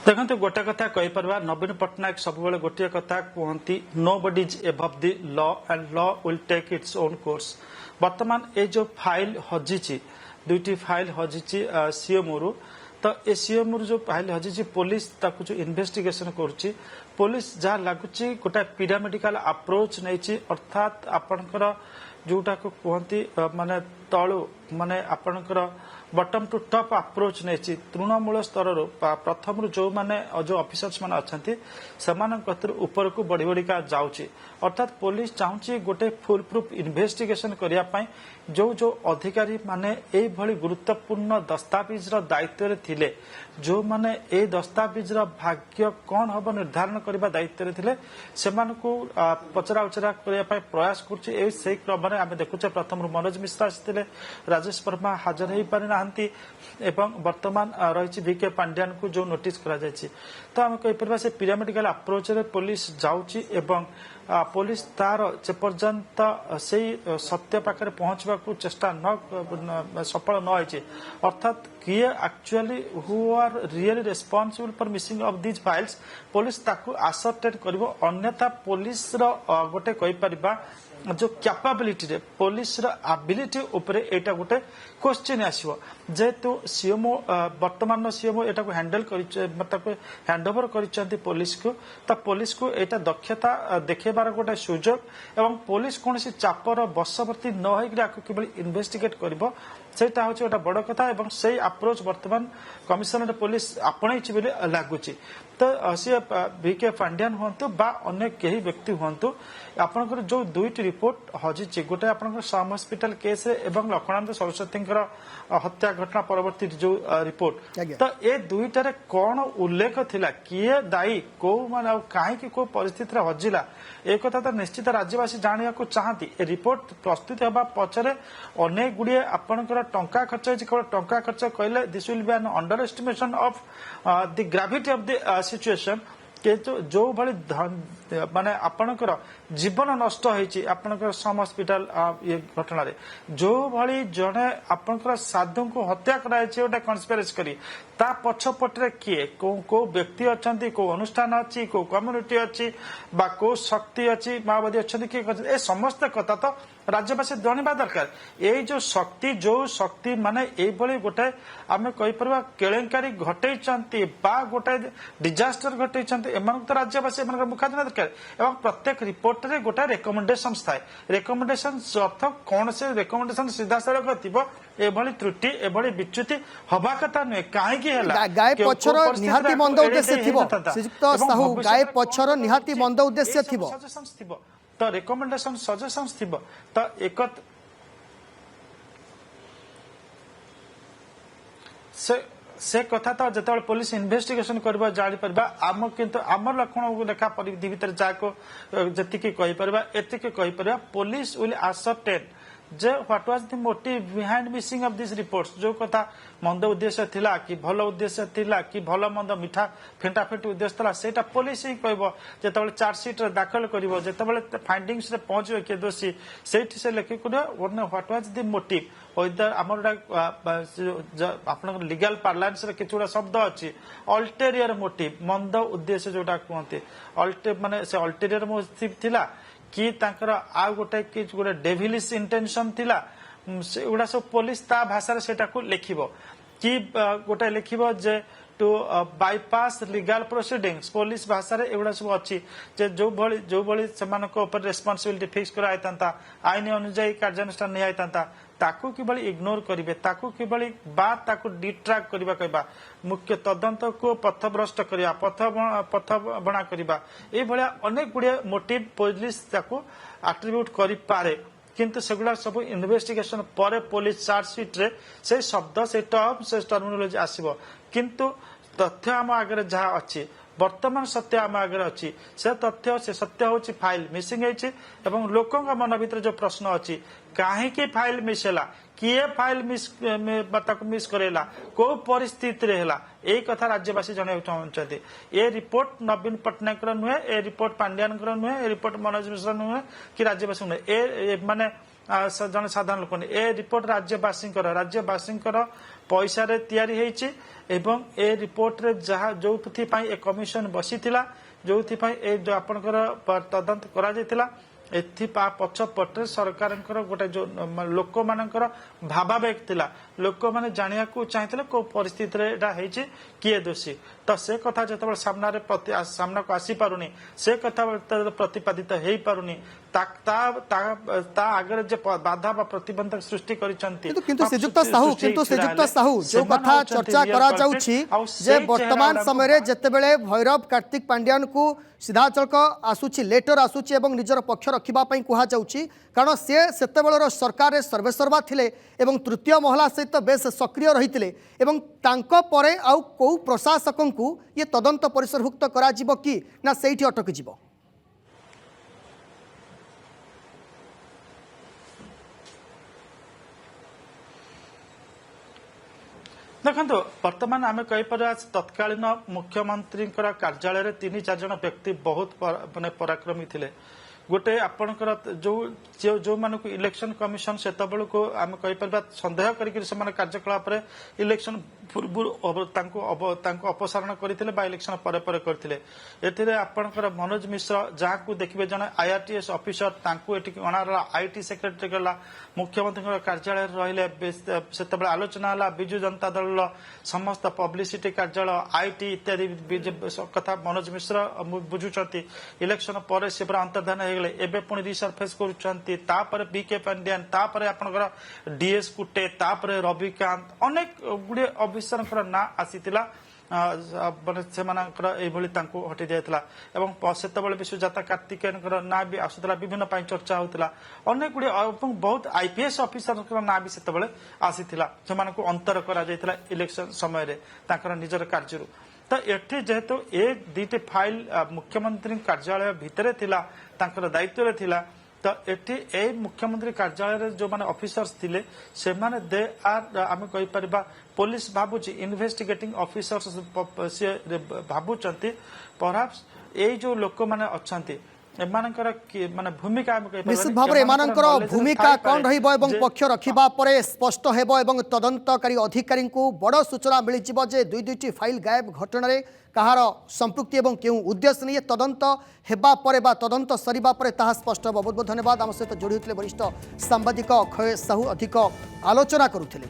देखो गोटे कथा कहीपर नवीन पट्टनायक सब गोटे कथा कहती nobody is above the law and law will take its own course. वर्तमान ये जो फाइल हजिची दुईटी फाइल हजिची सीएमओ रु तो ए सीएमओ जो फाइल हजिची पुलिस ताकू जो इन्वेस्टिगेशन करुच्ची पुलिस जहाँ लगुच गोटे पिरामिडिकल अप्रोच नहीं अर्थात आपणकर जोटा को कहती माने तलु माने आपणकर बटम टू टॉप अप्रोच नहीं तृणमूल स्तर प्रथम जो माने जो ऑफिसर्स माने अच्छे से ऊपर को बढ़ी बढ़िका जाऊँगी अर्थात पुलिस चाहूँगी गोटे फुल प्रूफ इन्वेस्टिगेशन करने जो जो अधिकारी माने ए भली गुरुत्वपूर्ण दस्तावेज दायित्व थिले जो माने ए दस्तावेज भाग्य कौन हम निर्धारण करने दायित्व थिले सेमानकु पचरा उचरा करने प्रयास कर क्रम में आम देखुचे प्रथम मनोज मिश्रा आसते राजेश वर्मा हाजर हो पारि नाहंती एवं वर्तमान रही वीके पांड्यान को जो नोटिस करा जायछि तो आम कहीपर से पिरामिडिकल अप्रोच रे पुलिस जाउछि एवं पुलिस तार जे पर्यंत से सत्य पाखे पहुंचवा को चेष्टा न सफल न होइछि अर्थात किए actually who are really responsible for missing of these files police ताकू आसर्टेन करिवो अन्यथा पुलिस रो गोटे कहि परिबा जो कैपेबिलिटी रे पुलिस रो एबिलिटी ऊपर एटा गोटे क्वेश्चन आसीबो जेतु सीएमओ वर्तमान सीएमओ एटा को हैंडल करि मतलब हैंडओवर करिसंती पुलिस को त पुलिस को एटा दक्षता देखेबार गोटे सुजोग एवं पुलिस कोनसी चापर बसवर्ती न होई आकु केवल इन्वेस्टिगेट करिवो सेटा होछि गोटे बड़ कथा एवं सेही अप्रोच वर्तमान कमिशनर पुलिस आपणैछि बोली लागुछि तो सी वीके पांड्यान हुंतु बा अन्य केही व्यक्ति हुंतु आपनकर जो दुईटी रिपोर्ट हजिछि गोटे आपनकर साम हॉस्पिटल केस एवं लक्ष्मणानंद सरस्वती हत्या घटना परवर्ती जो रिपोर्ट तो ए दुईटारे कौन उल्लेख थिला किए दायी को माने काहे को परिस्थिति हजिला एक कथा तो निश्चित राज्यवासी जानिया को चाहती ए रिपोर्ट प्रस्तुत होगा पछरे अनेक गुड़िए आपनकर टंका खर्च होछि केवल टंका खर्च कहले this will be an underestimation of the gravity of the situation के जो भली माने आपनकर जीवन नष्ट होइछि आपनकर सम हॉस्पिटल ये घटना रे जो भली जने आपनकर साधु को हत्या कराइछि ओटा कन्स्पिरेसी करी ता पछपटरे किए को व्यक्ति अछंती को अनुष्ठान अछि को कम्युनिटी अछि बा को शक्ति अछि माओवादी अछंती के ए समस्त कथा तो राज्यवासी जानिबा दरकार ए जो शक्ति माने ए भली गोटे आमे कहि परबा केलेंकारी घटैचंती बा गोटे डिजास्टर घटैचंती एमान तो राज्यवासी एमान मुखा जाना दरकार एवं प्रत्येक रिपोर्ट रे गोटे रेकमेंडेशन थाए रेकमेंडेशन अर्थ कौन से रेकमेंडेशन सीधा सड़क थिबो एभली त्रुटि एभली विच्युति हवा कथा नुहे काहेकि हैला गाय पछर निहाती मंद उद्देश्य थिबो श्रीयुक्त साहू गाय पछर निहाती मंद उद्देश्य थिबो तो रेकमेंडेशन सजेशंस थिबो तो एक से कथा तो जिते पुलिस इन्वेस्टिगेशन करबा जानि परबा आम किंतु आमर लक्षण देखा परिधि भीतर जाको जतिके कहि परबा एतिके कहि परबा पुलिस विल असर्टेन जे what was the motive behind missing of this reports जो कथा मंद उद्देश्य थिला कि भल उद्देश्य थिला कि भल मंद मिठा फेंटा फेंटी उद्देश्य थिला सेटा पुलिस ही कहबो जेतबेले चार्जशीट रे दाखल करिवो जेतबेले फाइंडिंग्स रे पहुंचबे के दोषी सेठी से लेखि कुडा वन व्हाट वाज द मोटिव ओइदर हमर आपन लीगल पार्लांस रे किछुडा शब्द अछि अल्टेरियर मोटिव मंद उद्देश्य जोटा कहते अल्टे माने से अल्टेरियर मोटिव थिला कि तांकर आ गोटे कि गोटे डेविलिश इंटेंशन थिला सेगुड़ा सब पुलिस ता भाषा सेटा को लिखिबो कि गोटे लिखिबो जे to bypass legal proceedings police भाषा रे एगुड़ा सब अछि जे जो भली सेमानको ऊपर रिस्पांसिबिलिटी फिक्स कराय तांता आईन अनुसार कार्यानुष्ठान नै आयतांता ताकू किबली इग्नोर करिवे ताकू किबली बात ताकू डिट्रैक्ट करबा कहबा मुख्य तदंत को पथभ्रष्ट करिया पथ बना करबा ए भलिया अनेक गुडिया मोटिव पुलिस ताकू एट्रिब्यूट करि पारे किंतु सेगुड़ा सब इन्वेस्टिगेशन पर पुलिस चार्जशीट रे से शब्द से टर्म से टर्मिनोलॉजी आसीबो किंतु तथ्य आम आगे जहाँ अच्छी वर्तमान सत्य आम आगे अच्छी से तथ्य से सत्य हूँ फाइल मिसिंग होती लोकों मन भीतर जो प्रश्न अच्छी कहीं फाइल मिस है किए फाइल मिस करेला को परिस्थिति रे हैला ए कथा राज्यवासी जने चाहते ए रिपोर्ट नवीन पट्टनायक नुहे ए रिपोर्ट पांड्यान नुहे ए रिपोर्ट मनोज मिश्रा नुहे कि राज्यवासी नुहे ए माने जन साधारण लोक ए रिपोर्ट राज्यवासी पैसा तैयारी होईची एवं ए रिपोर्ट रे जहाँ जो ए कमिशन बसी जो आपणकर तदंत करा जायतिला पछपटे सरकार गोटे जो लोक मानकर भावावेग थिला लोक माने जानिया को चाहते को परिस्थिति रे एटा हेची किए दोषी तो से कथा जतबे सामना को आसी पारुनी से कथा प्रतिपादित हेई पारुनी ता आगे जे बाधा बा प्रतिबंधक सृष्टि करिसंती किंतु श्रीजुक्त साहू जो कथा चर्चा करा जाउछि जे वर्तमान समय रे जतेबेले भैरव कार्तिक पांड्यान को सीधा चलक आसुछि लेटर आसुछि एवं निजर पक्ष रखिबा पई कुहा जाउछि कारण से सेतेबेलर सरकार सर्वेसर्वा थिले एवं तृतीय महला सहित बेस सक्रिय रहितिले एवं तांको परे आउ को प्रशासकन को ये तदंत परिसरभुक्त करा जिवो कि ना सेठी अटक जिवो देखो वर्तमान आम कहीपर तत्कालीन मुख्यमंत्री कार्यालय 3-4 जन व्यक्ति बहुत माने पराक्रमी थिले गोटे आपणकर जो जो मानक इलेक्शन कमिशन से को आम कहीपर संदेह करके कार्यकलाप इलेक्शन पूर्व अपसारण करते इलेक्शन पर करते एथिरे आपणकर मनोज मिश्र जहाँ को देखिए जन IRTS ऑफिसर अणाला IT सेक्रेटरी गला मुख्यमंत्री कार्यालय रहिले से आलोचना है विजु जनता दल समस्त पब्लिसिटी कार्यालय IT इत्यादि कथा मनोज मिश्र बुझुंट इलेक्शन पर से पूरा अंतर्धान होगले एबे पुणी रिसर्फेस कर BK पांड्यान आपणकर DS कुटे रविकांत अनेक गुड़े अफिसर ना आसीतिला हटि जाता से सुजाता कार्तिकेयन ना भी आसूला विभिन्न चर्चा होता अनेक गुड़े बहुत IPS ऑफिसर ना भी से आसीला से अंतर कर इलेक्शन समय निजर कार्य तो एठी जेहेतु ए दीटी फाइल मुख्यमंत्री कार्यालय भितर थिला दायित्व थिला तो एठी ए मुख्यमंत्री कार्यालय जो माने ऑफिसर्स थिले से माने दे आर आम कहि परबा पुलिस भाबुची इन्वेस्टिगेटिंग ऑफिसर्स से भाबुचंती परहैप्स ए जो लोक माने अछंती एमानकर माने भूमिका निश्चित भाव एमानकर भूमिका कौन रहिबो एवं पक्ष रखिबा परे स्पष्ट हेबो एवं तदंतकारी अधिकारी को बड़ सूचना मिल जिवो जे दुईटी फाइल गायब घटना रे कहार संपृक्ति एवं केउ उद्देश्य नहीं तदंत हेबा परे बा तदंत सरिबा परे ताहा स्पष्ट हेबो। बहुत बहुत धन्यवाद आम सहित जोड़ी होते वरिष्ठ सांबादिक अक्षय साहू अधिक आलोचना करुथिले।